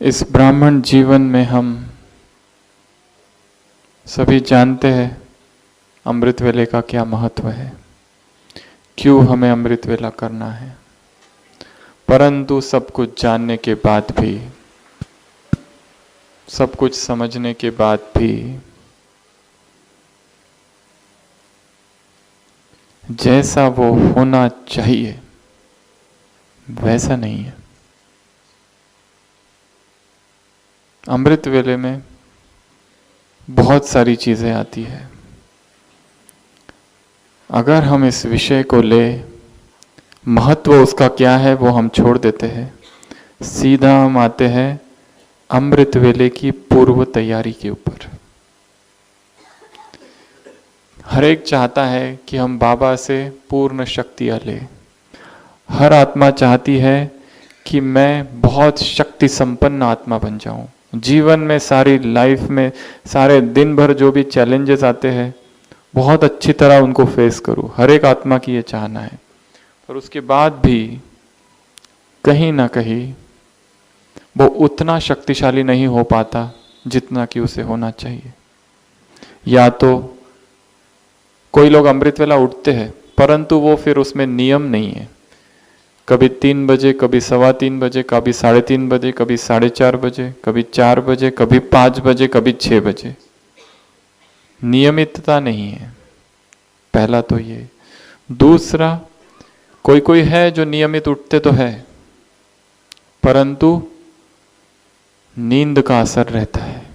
इस ब्राह्मण जीवन में हम सभी जानते हैं अमृत वेले का क्या महत्व है, क्यों हमें अमृत वेला करना है। परंतु सब कुछ जानने के बाद भी, सब कुछ समझने के बाद भी जैसा वो होना चाहिए वैसा नहीं है। अमृत वेले में बहुत सारी चीजें आती है। अगर हम इस विषय को ले, महत्व उसका क्या है वो हम छोड़ देते हैं, सीधा हम आते हैं अमृत वेले की पूर्व तैयारी के ऊपर। हर एक चाहता है कि हम बाबा से पूर्ण शक्तियां ले। हर आत्मा चाहती है कि मैं बहुत शक्ति संपन्न आत्मा बन जाऊं। जीवन में, सारी लाइफ में, सारे दिन भर जो भी चैलेंजेस आते हैं बहुत अच्छी तरह उनको फेस करूं। हर एक आत्मा की ये चाहना है। पर उसके बाद भी कहीं ना कहीं वो उतना शक्तिशाली नहीं हो पाता जितना कि उसे होना चाहिए। या तो कोई लोग अमृत वेला उठते हैं परंतु वो फिर उसमें नियम नहीं है। कभी 3 बजे, कभी 3:15 बजे, कभी 3:30 बजे, कभी 4:30 बजे, कभी 4 बजे, कभी 5 बजे, कभी 6 बजे। नियमितता नहीं है। पहला तो ये। दूसरा, कोई कोई है जो नियमित उठते तो है परंतु नींद का असर रहता है।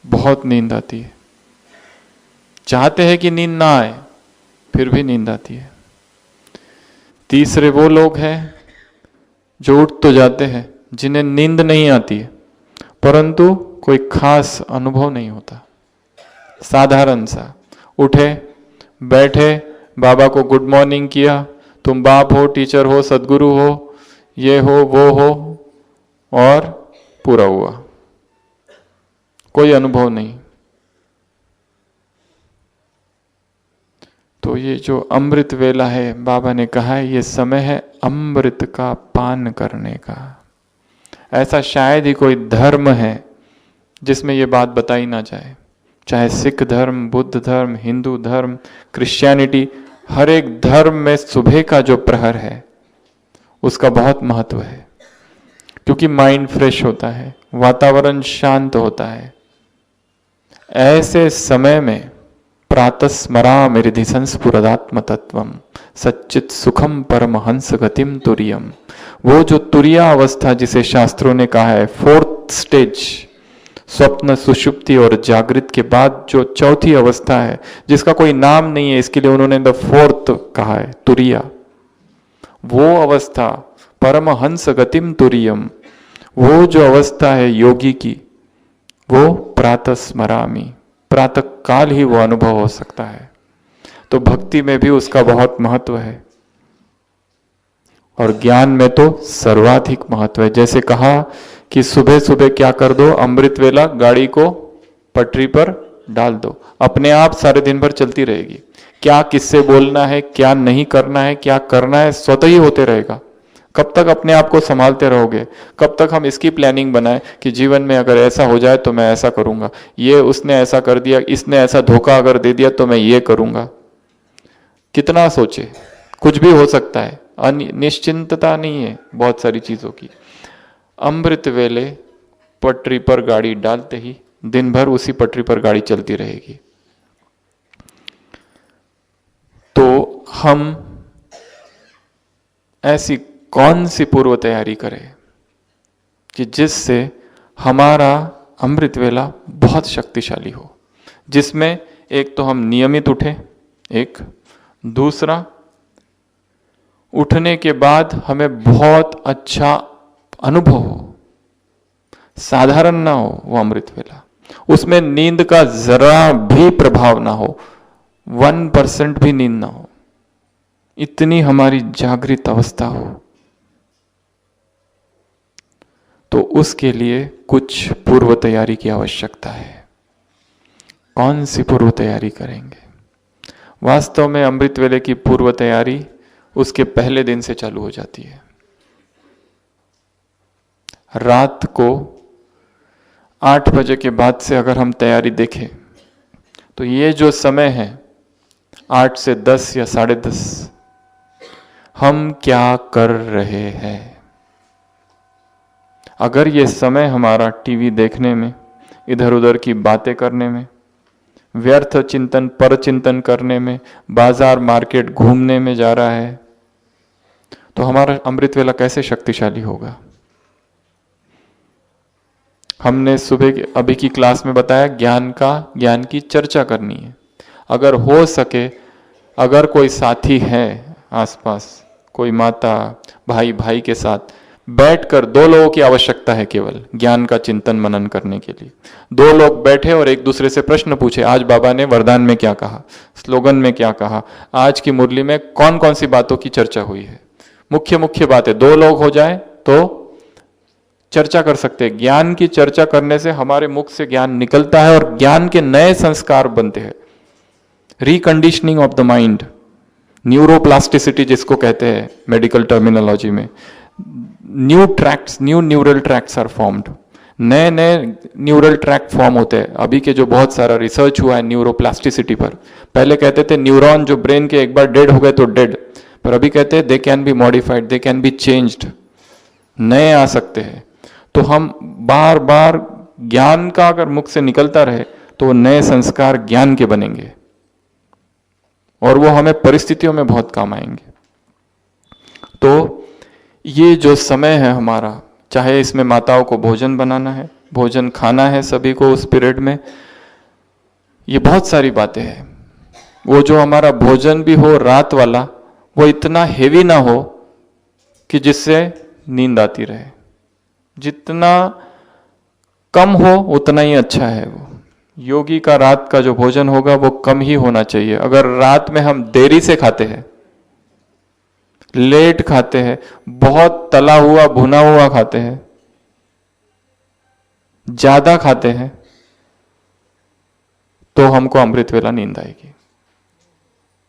बहुत नींद आती है। चाहते हैं कि नींद ना आए फिर भी नींद आती है। तीसरे वो लोग हैं जो उठ तो जाते हैं, जिन्हें नींद नहीं आती है परंतु कोई खास अनुभव नहीं होता। साधारण सा उठे, बैठे, बाबा को गुड मॉर्निंग किया, तुम बाप हो, टीचर हो, सदगुरु हो, ये हो, वो हो, और पूरा हुआ। कोई अनुभव नहीं। तो ये जो अमृत वेला है, बाबा ने कहा है ये समय है अमृत का पान करने का। ऐसा शायद ही कोई धर्म है जिसमें ये बात बताई ना जाए। चाहे सिख धर्म, बुद्ध धर्म, हिंदू धर्म, क्रिश्चियनिटी, हर एक धर्म में सुबह का जो प्रहर है उसका बहुत महत्व है। क्योंकि माइंड फ्रेश होता है, वातावरण शांत होता है। ऐसे समय में प्रातस्मरामि हृदि संस्फुरदात्म तत्वम सच्चित सुखम परमहंस गतिम तुरियम। वो जो तुरिया अवस्था जिसे शास्त्रों ने कहा है 4th स्टेज, स्वप्न, सुषुप्ति और जागृत के बाद जो चौथी अवस्था है जिसका कोई नाम नहीं है, इसके लिए उन्होंने द 4th कहा है, तुरिया। वो अवस्था परमहंस गतिम तुरियम, वो जो अवस्था है योगी की, वो प्रातस्मरामि, प्रातः काल ही वो अनुभव हो सकता है। तो भक्ति में भी उसका बहुत महत्व है और ज्ञान में तो सर्वाधिक महत्व है। जैसे कहा कि सुबह सुबह क्या कर दो, अमृत वेला गाड़ी को पटरी पर डाल दो, अपने आप सारे दिन भर चलती रहेगी। क्या किससे बोलना है, क्या नहीं करना है, क्या करना है, स्वतः ही होते रहेगा। कब तक अपने आप को संभालते रहोगे? कब तक हम इसकी प्लानिंग बनाएं कि जीवन में अगर ऐसा हो जाए तो मैं ऐसा करूंगा, ये उसने ऐसा कर दिया, इसने ऐसा धोखा अगर दे दिया तो मैं ये करूंगा। कितना सोचे, कुछ भी हो सकता है। निश्चिंतता नहीं है बहुत सारी चीजों की। अमृत वेले पटरी पर गाड़ी डालते ही दिन भर उसी पटरी पर गाड़ी चलती रहेगी। तो हम ऐसी कौन सी पूर्व तैयारी करें कि जिससे हमारा अमृत वेला बहुत शक्तिशाली हो, जिसमें एक तो हम नियमित उठे, एक दूसरा उठने के बाद हमें बहुत अच्छा अनुभव हो, साधारण ना हो वो अमृत वेला, उसमें नींद का जरा भी प्रभाव ना हो, 1% भी नींद ना हो, इतनी हमारी जागृत अवस्था हो। तो उसके लिए कुछ पूर्व तैयारी की आवश्यकता है। कौन सी पूर्व तैयारी करेंगे? वास्तव में अमृत वेले की पूर्व तैयारी उसके पहले दिन से चालू हो जाती है। रात को 8 बजे के बाद से अगर हम तैयारी देखें तो ये जो समय है 8 से 10 या 10:30, हम क्या कर रहे हैं? अगर ये समय हमारा टीवी देखने में, इधर उधर की बातें करने में, व्यर्थ चिंतन पर चिंतन करने में, बाजार मार्केट घूमने में जा रहा है, तो हमारा अमृत वेला कैसे शक्तिशाली होगा? हमने सुबह अभी की क्लास में बताया ज्ञान की चर्चा करनी है। अगर हो सके, अगर कोई साथी है आसपास, कोई माता भाई भाई के साथ बैठकर, 2 लोगों की आवश्यकता है केवल ज्ञान का चिंतन मनन करने के लिए। 2 लोग बैठे और एक दूसरे से प्रश्न पूछे, आज बाबा ने वरदान में क्या कहा, स्लोगन में क्या कहा, आज की मुरली में कौन कौन सी बातों की चर्चा हुई है। मुख्य बातें 2 लोग हो जाए तो चर्चा कर सकते हैं। ज्ञान की चर्चा करने से हमारे मुख से ज्ञान निकलता है और ज्ञान के नए संस्कार बनते हैं। Reconditioning of the mind, neuroplasticity जिसको कहते हैं मेडिकल टर्मिनोलॉजी में, new neural tracts are formed. नए न्यूरल ट्रैक्ट फॉर्म होते हैं। अभी के जो बहुत सारा रिसर्च हुआ है न्यूरोप्लास्टिसिटी पर, पहले कहते थे न्यूरॉन जो ब्रेन के एक बार डेड हो गए तो डेड, पर अभी कहते हैं they can be modified, they can be changed, नए आ सकते हैं। तो हम बार बार ज्ञान का अगर मुख से निकलता रहे तो नए संस्कार ज्ञान के बनेंगे और वो हमें परिस्थितियों में बहुत काम आएंगे। तो ये जो समय है हमारा, चाहे इसमें माताओं को भोजन बनाना है, भोजन खाना है सभी को उस पीरियड में, ये बहुत सारी बातें हैं। वो जो हमारा भोजन भी हो रात वाला, वो इतना हेवी ना हो कि जिससे नींद आती रहे। जितना कम हो उतना ही अच्छा है। वो योगी का रात का जो भोजन होगा वो कम ही होना चाहिए। अगर रात में हम देरी से खाते हैं, लेट खाते हैं, बहुत तला हुआ भुना हुआ खाते हैं, ज्यादा खाते हैं, तो हमको अमृत वेला नींद आएगी।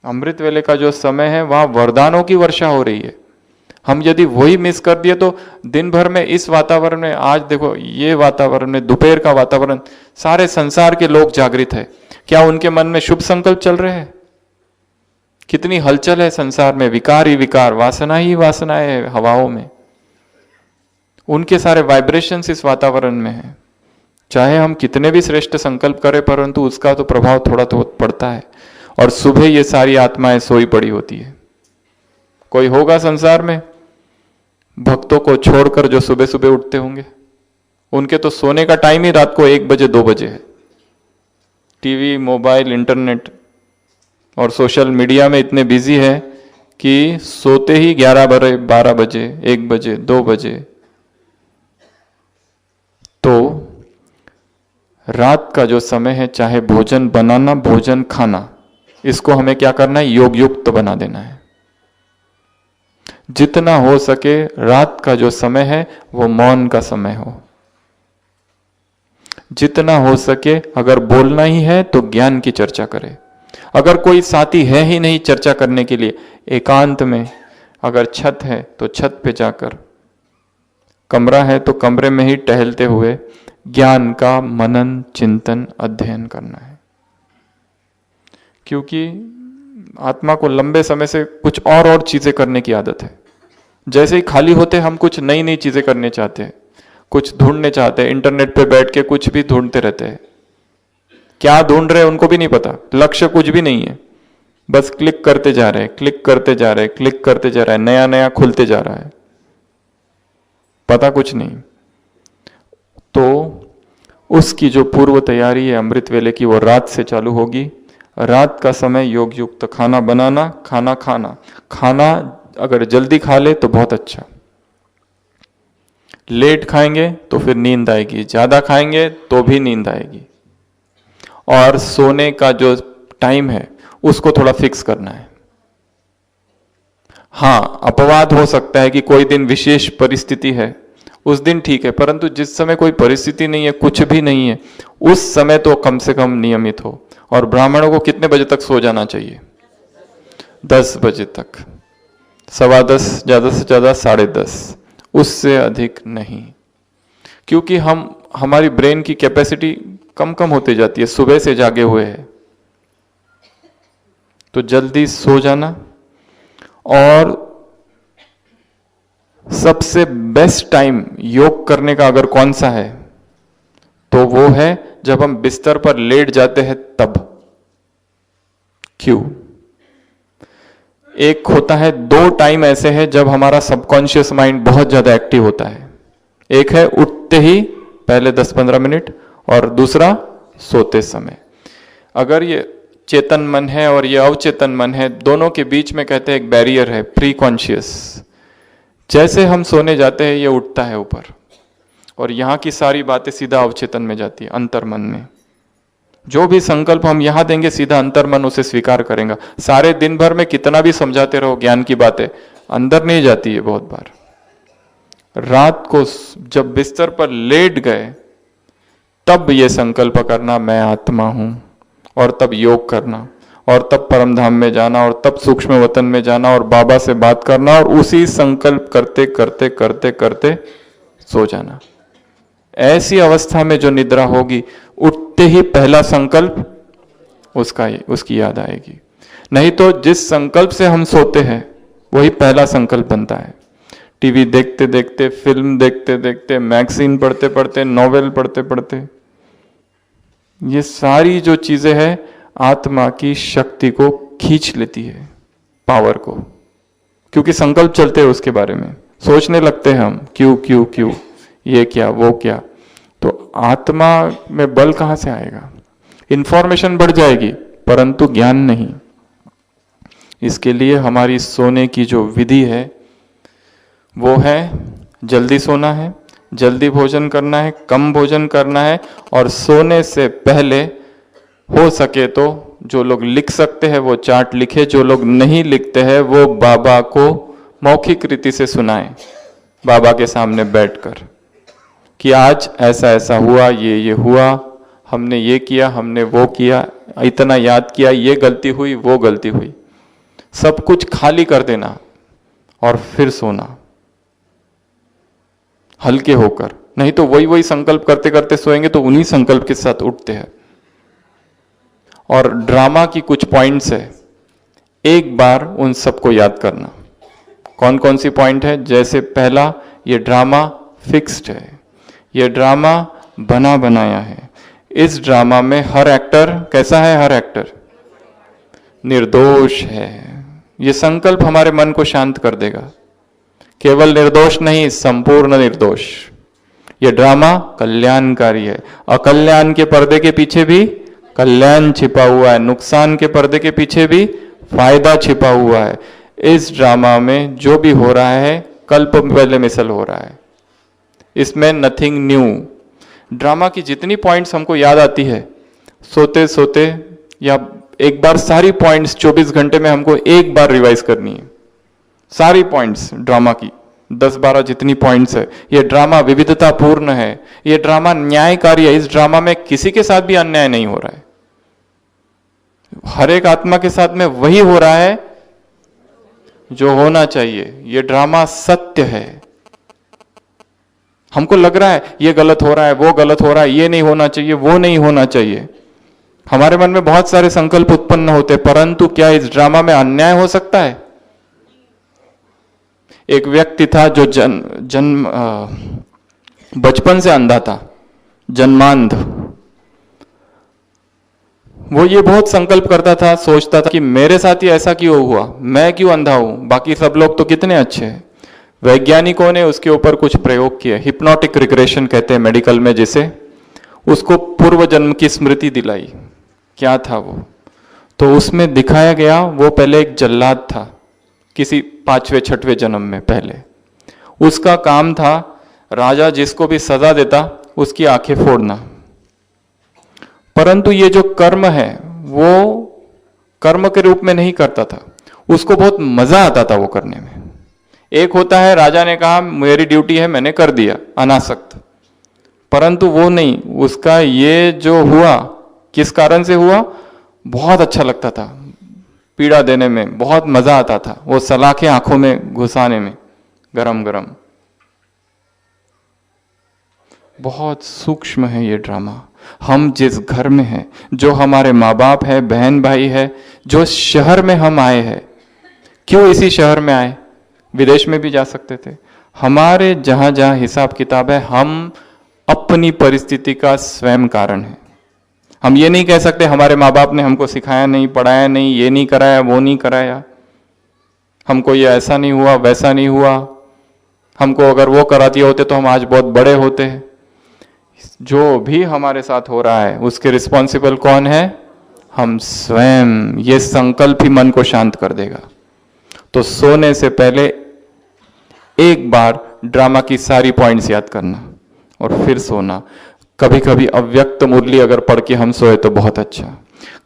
अमृत वेले का जो समय है वहां वरदानों की वर्षा हो रही है। हम यदि वही मिस कर दिए तो दिन भर में इस वातावरण में, आज देखो ये वातावरण में, दोपहर का वातावरण, सारे संसार के लोग जागृत है। क्या उनके मन में शुभ संकल्प चल रहे हैं? कितनी हलचल है संसार में, विकार ही विकार, वासना ही वासनाएं है हवाओं में। उनके सारे वाइब्रेशंस इस वातावरण में है। चाहे हम कितने भी श्रेष्ठ संकल्प करें, परंतु उसका तो प्रभाव थोड़ा तो पड़ता है। और सुबह ये सारी आत्माएं सोई पड़ी होती है। कोई होगा संसार में भक्तों को छोड़कर जो सुबह सुबह उठते होंगे? उनके तो सोने का टाइम ही रात को 1 बजे 2 बजे है। टीवी, मोबाइल, इंटरनेट और सोशल मीडिया में इतने बिजी है कि सोते ही 11 बजे, 12 बजे, 1 बजे, 2 बजे। तो रात का जो समय है, चाहे भोजन बनाना, भोजन खाना, इसको हमें क्या करना है? योग युक्त बना देना है। जितना हो सके रात का जो समय है वो मौन का समय हो। जितना हो सके अगर बोलना ही है तो ज्ञान की चर्चा करें। अगर कोई साथी है ही नहीं चर्चा करने के लिए, एकांत में, अगर छत है तो छत पे जाकर, कमरा है तो कमरे में ही टहलते हुए ज्ञान का मनन, चिंतन, अध्ययन करना है। क्योंकि आत्मा को लंबे समय से कुछ और चीजें करने की आदत है। जैसे ही खाली होते हम कुछ नई नई चीजें करने चाहते हैं, कुछ ढूंढने चाहते हैं, इंटरनेट पे बैठ के कुछ भी ढूंढते रहते हैं। क्या ढूंढ रहे हैं उनको भी नहीं पता, लक्ष्य कुछ भी नहीं है, बस क्लिक करते जा रहे हैं, क्लिक करते जा रहे हैं, क्लिक करते जा रहे हैं, नया नया खुलते जा रहा है, पता कुछ नहीं। तो उसकी जो पूर्व तैयारी है अमृत वेले की, वो रात से चालू होगी। रात का समय योग युक्त खाना बनाना, खाना खाना। खाना अगर जल्दी खा ले तो बहुत अच्छा, लेट खाएंगे तो फिर नींद आएगी, ज्यादा खाएंगे तो भी नींद आएगी। और सोने का जो टाइम है उसको थोड़ा फिक्स करना है। हाँ, अपवाद हो सकता है कि कोई दिन विशेष परिस्थिति है, उस दिन ठीक है, परंतु जिस समय कोई परिस्थिति नहीं है, कुछ भी नहीं है, उस समय तो कम से कम नियमित हो। और ब्राह्मणों को कितने बजे तक सो जाना चाहिए? 10 बजे तक, 10:15, ज्यादा से ज्यादा 10:30, उससे अधिक नहीं। क्योंकि हमारी ब्रेन की कैपेसिटी कम कम होती जाती है, सुबह से जागे हुए हैं। तो जल्दी सो जाना। और सबसे बेस्ट टाइम योग करने का अगर कौन सा है, तो वो है जब हम बिस्तर पर लेट जाते हैं तब। क्यों? एक होता है, दो टाइम ऐसे हैं जब हमारा सबकॉन्शियस माइंड बहुत ज्यादा एक्टिव होता है। एक है उठते ही पहले 10-15 मिनट, और दूसरा सोते समय। अगर ये चेतन मन है और ये अवचेतन मन है, दोनों के बीच में कहते हैं एक बैरियर है, प्री कॉन्शियस। जैसे हम सोने जाते हैं ये उठता है ऊपर, और यहां की सारी बातें सीधा अवचेतन में जाती है, अंतर्मन में। जो भी संकल्प हम यहां देंगे सीधा अंतर्मन उसे स्वीकार करेगा। सारे दिन भर में कितना भी समझाते रहो ज्ञान की बातें, अंदर नहीं जाती है बहुत बार। रात को जब बिस्तर पर लेट गए तब ये संकल्प करना मैं आत्मा हूं, और तब योग करना, और तब परम धाम में जाना, और तब सूक्ष्म वतन में जाना, और बाबा से बात करना, और उसी संकल्प करते करते करते करते सो जाना। ऐसी अवस्था में जो निद्रा होगी, उठते ही पहला संकल्प उसकी याद आएगी। नहीं तो जिस संकल्प से हम सोते हैं वही पहला संकल्प बनता है। टीवी देखते देखते, फिल्म देखते देखते, मैगजीन पढ़ते पढ़ते, नॉवेल पढ़ते पढ़ते, ये सारी जो चीजें हैं आत्मा की शक्ति को खींच लेती है, पावर को। क्योंकि संकल्प चलते हैं उसके बारे में, सोचने लगते हैं हम, क्यों क्यों क्यों, ये क्या वो क्या। तो आत्मा में बल कहां से आएगा? इंफॉर्मेशन बढ़ जाएगी परंतु ज्ञान नहीं। इसके लिए हमारी सोने की जो विधि है वो है जल्दी सोना है, जल्दी भोजन करना है, कम भोजन करना है, और सोने से पहले हो सके तो जो लोग लिख सकते हैं वो चार्ट लिखे, जो लोग नहीं लिखते हैं वो बाबा को मौखिक रीति से सुनाएं, बाबा के सामने बैठकर, कि आज ऐसा ऐसा हुआ, ये हुआ, हमने ये किया, हमने वो किया, इतना याद किया, ये गलती हुई, वो गलती हुई। सब कुछ खाली कर देना और फिर सोना हल्के होकर। नहीं तो वही वही संकल्प करते करते सोएंगे तो उन्हीं संकल्प के साथ उठते हैं। और ड्रामा की कुछ पॉइंट्स है, एक बार उन सबको याद करना। कौन कौन सी पॉइंट है? जैसे पहला, ये ड्रामा फिक्स्ड है, ये ड्रामा बना बनाया है। इस ड्रामा में हर एक्टर कैसा है? हर एक्टर निर्दोष है। ये संकल्प हमारे मन को शांत कर देगा। केवल निर्दोष नहीं, संपूर्ण निर्दोष। ये ड्रामा कल्याणकारी है। अकल्याण के पर्दे के पीछे भी कल्याण छिपा हुआ है, नुकसान के पर्दे के पीछे भी फायदा छिपा हुआ है। इस ड्रामा में जो भी हो रहा है कल्प पहले मिसल हो रहा है, इसमें नथिंग न्यू। ड्रामा की जितनी पॉइंट्स हमको याद आती है सोते सोते, या एक बार सारी पॉइंट्स 24 घंटे में हमको एक बार रिवाइज करनी है, सारी पॉइंट्स ड्रामा की 10-12 जितनी पॉइंट्स है। ये ड्रामा विविधता पूर्ण है, ये ड्रामा न्यायकारी है। इस ड्रामा में किसी के साथ भी अन्याय नहीं हो रहा है, हर एक आत्मा के साथ में वही हो रहा है जो होना चाहिए। ये ड्रामा सत्य है। हमको लग रहा है ये गलत हो रहा है, वो गलत हो रहा है, ये नहीं होना चाहिए, वो नहीं होना चाहिए। हमारे मन में बहुत सारे संकल्प उत्पन्न होते, परंतु क्या इस ड्रामा में अन्याय हो सकता है? एक व्यक्ति था जो बचपन से अंधा था, जन्मांध। वो ये बहुत संकल्प करता था, सोचता था कि मेरे साथ ही ऐसा क्यों हुआ, मैं क्यों अंधा हूं, बाकी सब लोग तो कितने अच्छे हैं। वैज्ञानिकों ने उसके ऊपर कुछ प्रयोग किए, हिप्नोटिक रिग्रेशन कहते हैं मेडिकल में, जिसे उसको पूर्व जन्म की स्मृति दिलाई। क्या था वो? तो उसमें दिखाया गया वो पहले एक जल्लाद था किसी 5वें-6वें जन्म में। पहले उसका काम था राजा जिसको भी सजा देता उसकी आंखें फोड़ना। परंतु ये जो कर्म है वो कर्म के रूप में नहीं करता था, उसको बहुत मजा आता था वो करने में। एक होता है राजा ने कहा मेरी ड्यूटी है, मैंने कर दिया अनासक्त, परंतु वो नहीं, उसका ये जो हुआ किस कारण से हुआ, बहुत अच्छा लगता था, पीड़ा देने में बहुत मजा आता था, वो सलाखें आंखों में घुसाने में गरम गरम। बहुत सूक्ष्म है ये ड्रामा। हम जिस घर में हैं, जो हमारे माँ बाप है, बहन भाई है, जो शहर में हम आए हैं, क्यों इसी शहर में आए, विदेश में भी जा सकते थे। हमारे जहां जहां हिसाब किताब है, हम अपनी परिस्थिति का स्वयं कारण है। हम ये नहीं कह सकते हमारे माँ बाप ने हमको सिखाया नहीं, पढ़ाया नहीं, ये नहीं कराया, वो नहीं कराया, हमको ये ऐसा नहीं हुआ, वैसा नहीं हुआ, हमको अगर वो करा दिए होते तो हम आज बहुत बड़े होते हैं। जो भी हमारे साथ हो रहा है उसके रिस्पॉन्सिबल कौन है? हम स्वयं। ये संकल्प ही मन को शांत कर देगा। तो सोने से पहले एक बार ड्रामा की सारी पॉइंट्स याद करना और फिर सोना। कभी कभी अव्यक्त मुरली अगर पढ़ के हम सोए तो बहुत अच्छा।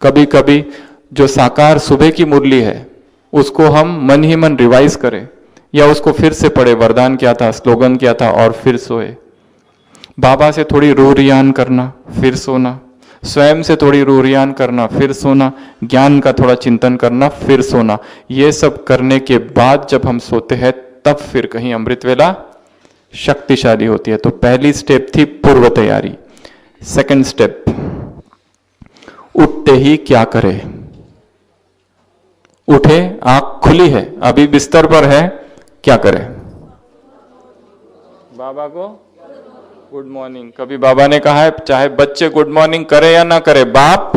कभी कभी जो साकार सुबह की मुरली है उसको हम मन ही मन रिवाइज करें, या उसको फिर से पढ़े, वरदान क्या था, स्लोगन क्या था, और फिर सोए। बाबा से थोड़ी रूह रियान करना, फिर सोना। स्वयं से थोड़ी रूह रियान करना, फिर सोना। ज्ञान का थोड़ा चिंतन करना, फिर सोना। ये सब करने के बाद जब हम सोते हैं तब फिर कहीं अमृत वेला शक्तिशाली होती है। तो पहली स्टेप थी पूर्व तैयारी। सेकंड स्टेप, उठते ही क्या करे। उठे, आंख खुली है, अभी बिस्तर पर है, क्या करे? बाबा को गुड मॉर्निंग। कभी बाबा ने कहा है चाहे बच्चे गुड मॉर्निंग करे या ना करे, बाप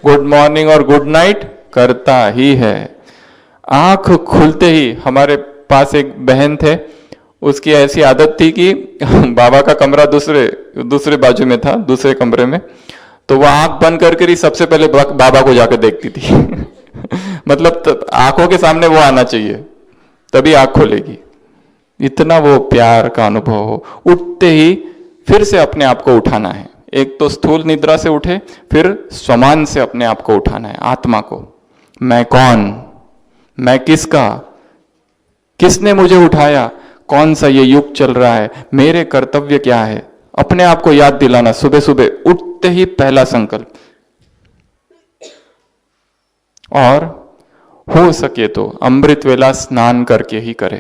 गुड मॉर्निंग और गुड नाइट करता ही है। आंख खुलते ही, हमारे पास एक बहन थे, उसकी ऐसी आदत थी कि बाबा का कमरा दूसरे बाजू में था, दूसरे कमरे में, तो वह आंख बंद करके ही सबसे पहले बाबा को जाकर देखती थी। मतलब आंखों के सामने वो आना चाहिए, तभी आंख खोलेगी। इतना वो प्यार का अनुभव हो। उठते ही फिर से अपने आप को उठाना है। एक तो स्थूल निद्रा से उठे, फिर स्वमान से अपने आप को उठाना है, आत्मा को। मैं कौन, मैं किसका, किसने मुझे उठाया, कौन सा ये युग चल रहा है, मेरे कर्तव्य क्या है, अपने आप को याद दिलाना। सुबह सुबह उठते ही पहला संकल्प। और हो सके तो अमृत वेला स्नान करके ही करे।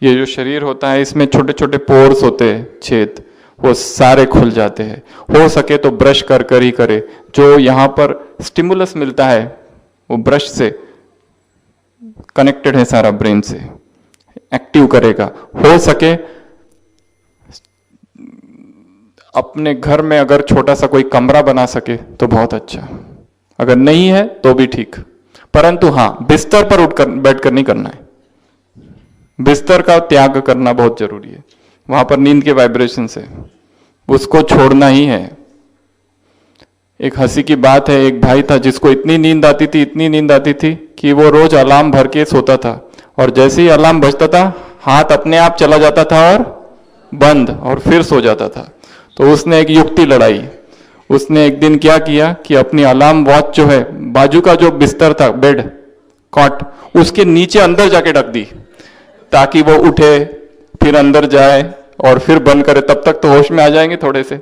ये जो शरीर होता है इसमें छोटे छोटे पोर्स होते हैं, छेद, वो सारे खुल जाते हैं। हो सके तो ब्रश कर कर ही करे। जो यहाँ पर स्टिमुलस मिलता है वो ब्रश से कनेक्टेड है, सारा ब्रेन से एक्टिव करेगा। हो सके अपने घर में अगर छोटा सा कोई कमरा बना सके तो बहुत अच्छा, अगर नहीं है तो भी ठीक। परंतु हाँ, बिस्तर पर उठकर बैठकर नहीं करना है। बिस्तर का त्याग करना बहुत जरूरी है। वहां पर नींद के वाइब्रेशन से उसको छोड़ना ही है। एक हंसी की बात है, एक भाई था जिसको इतनी नींद आती थी कि वो रोज अलार्म भर के सोता था, और जैसे ही अलार्म बजता था हाथ अपने आप चला जाता था और बंद, और फिर सो जाता था। तो उसने एक युक्ति लड़ाई। उसने एक दिन क्या किया कि अपनी अलार्म वॉच जो है, बाजू का जो बिस्तर था, बेड कॉट, उसके नीचे अंदर जाके ढक दी, ताकि वो उठे, फिर अंदर जाए और फिर बंद करे। तब तक तो होश में आ जाएंगे थोड़े से।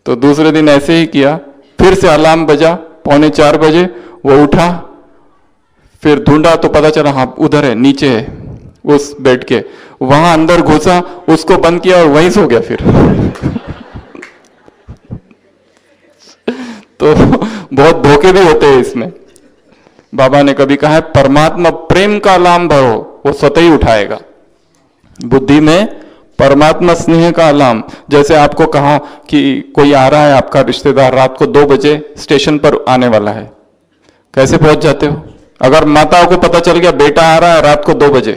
तो दूसरे दिन ऐसे ही किया, फिर से अलार्म बजा 3:45 बजे, वो उठा, फिर ढूंढा तो पता चला हाँ उधर है, नीचे है उस बेड के। वहां अंदर घुसा, उसको बंद किया और वहीं सो गया फिर। तो बहुत धोखे भी होते हैं इसमें। बाबा ने कभी कहा है परमात्मा प्रेम का अलार्म भरो, वो स्वतः ही उठाएगा। बुद्धि में परमात्मा स्नेह का अलार्म। जैसे आपको कहा कि कोई आ रहा है आपका रिश्तेदार, रात को 2 बजे स्टेशन पर आने वाला है, कैसे पहुंच जाते हो? अगर माताओं को पता चल गया बेटा आ रहा है रात को 2 बजे,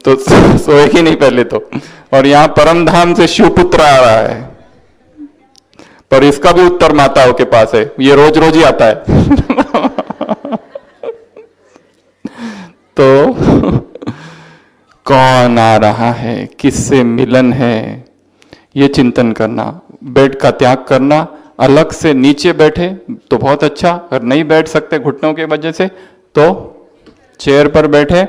तो सोएगी नहीं पहले तो। और यहां परम धाम से शिवपुत्र आ रहा है, पर इसका भी उत्तर माताओं के पास है, ये रोज रोज ही आता है। तो कौन आ रहा है, किससे मिलन है, ये चिंतन करना। बेड का त्याग करना। अलग से नीचे बैठे तो बहुत अच्छा, अगर नहीं बैठ सकते घुटनों के वजह से तो चेयर पर बैठे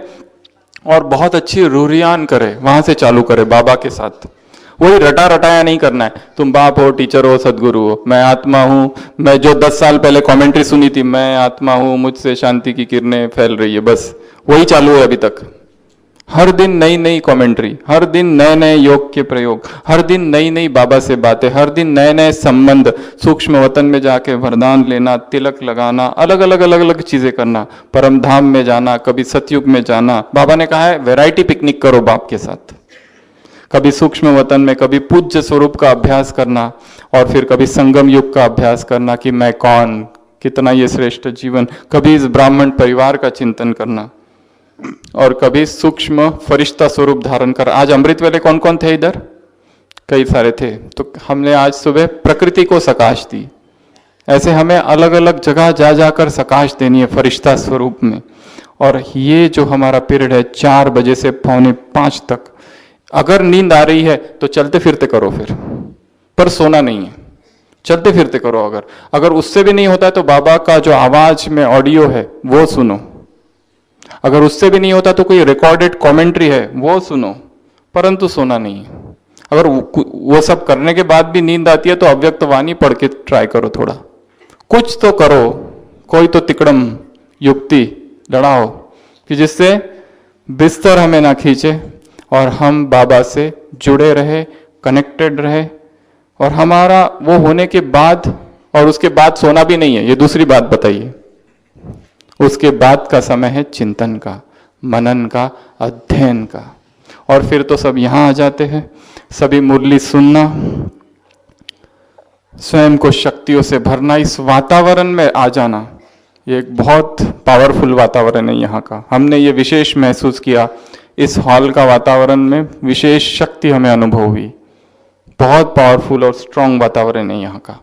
और बहुत अच्छी रूरियान करे, वहां से चालू करे बाबा के साथ। वही रटा रटाया नहीं करना है, तुम बाप हो, टीचर हो, सदगुरु हो, मैं आत्मा हूं, मैं जो 10 साल पहले कमेंट्री सुनी थी, मैं आत्मा हूं, मुझसे शांति की किरणें फैल रही है, बस वही चालू है अभी तक। हर दिन नई नई कमेंट्री, हर दिन नए नए योग के प्रयोग, हर दिन नई नई बाबा से बातें, हर दिन नए नए संबंध, सूक्ष्म वतन में जाके वरदान लेना, तिलक लगाना, अलग अलग अलग अलग चीजें करना, परम धाम में जाना, कभी सतयुग में जाना। बाबा ने कहा है वैरायटी पिकनिक करो बाप के साथ, कभी सूक्ष्म वतन में, कभी पूज्य स्वरूप का अभ्यास करना, और फिर कभी संगम युग का अभ्यास करना कि मैं कौन, कितना ये श्रेष्ठ जीवन, कभी इस ब्राह्मण परिवार का चिंतन करना, और कभी सूक्ष्म फरिश्ता स्वरूप धारण कर। आज अमृत वेले कौन कौन थे इधर? कई सारे थे। तो हमने आज सुबह प्रकृति को सकाश दी। ऐसे हमें अलग अलग जगह जा जाकर सकाश देनी है फरिश्ता स्वरूप में। और ये जो हमारा पीरियड है 4 बजे से 4:45 तक, अगर नींद आ रही है तो चलते फिरते करो फिर, पर सोना नहीं है, चलते फिरते करो। अगर उससे भी नहीं होता है तो बाबा का जो आवाज में ऑडियो है वो सुनो। अगर उससे भी नहीं होता तो कोई रिकॉर्डेड कमेंट्री है वो सुनो, परंतु सोना नहीं है। अगर वो सब करने के बाद भी नींद आती है तो अव्यक्त वाणी पढ़ के ट्राई करो, थोड़ा कुछ तो करो, कोई तो तिकड़म युक्ति लड़ाओ कि जिससे बिस्तर हमें ना खींचे और हम बाबा से जुड़े रहे, कनेक्टेड रहे। और हमारा वो होने के बाद, और उसके बाद सोना भी नहीं है, ये दूसरी बात बताइए। उसके बाद का समय है चिंतन का, मनन का, अध्ययन का। और फिर तो सब यहां आ जाते हैं, सभी मुरली सुनना, स्वयं को शक्तियों से भरना, इस वातावरण में आ जाना। ये एक बहुत पावरफुल वातावरण है यहाँ का। हमने ये विशेष महसूस किया, इस हॉल का वातावरण में विशेष शक्ति हमें अनुभव हुई। बहुत पावरफुल और स्ट्रांग वातावरण है यहाँ का।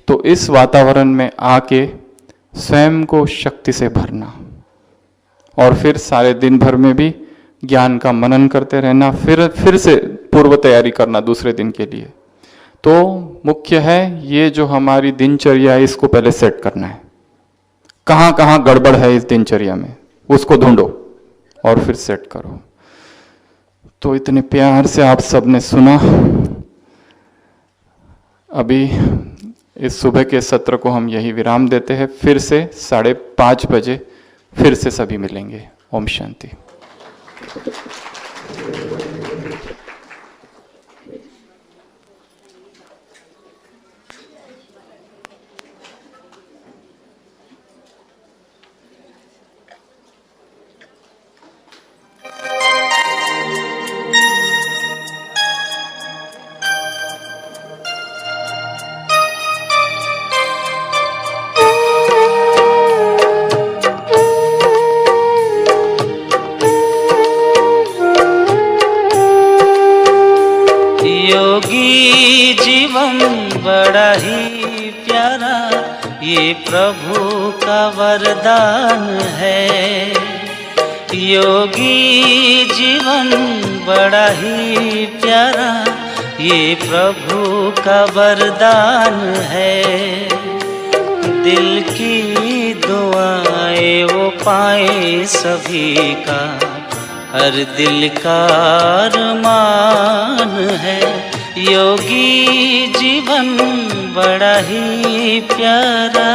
तो इस वातावरण में आके स्वयं को शक्ति से भरना, और फिर सारे दिन भर में भी ज्ञान का मनन करते रहना, फिर से पूर्व तैयारी करना दूसरे दिन के लिए। तो मुख्य है ये जो हमारी दिनचर्या है, इसको पहले सेट करना है। कहाँ कहाँ गड़बड़ है इस दिनचर्या में, उसको ढूंढो और फिर सेट करो। तो इतने प्यार से आप सबने सुना। अभी इस सुबह के सत्र को हम यही विराम देते हैं। फिर से 5:30 बजे फिर से सभी मिलेंगे। ओम शांति। योगी जीवन बड़ा ही प्यारा, ये प्रभु का वरदान है। योगी जीवन बड़ा ही प्यारा, ये प्रभु का वरदान है। दिल की दुआएं वो पाए सभी का, हर दिल का अरमान है। योगी जीवन बड़ा ही प्यारा।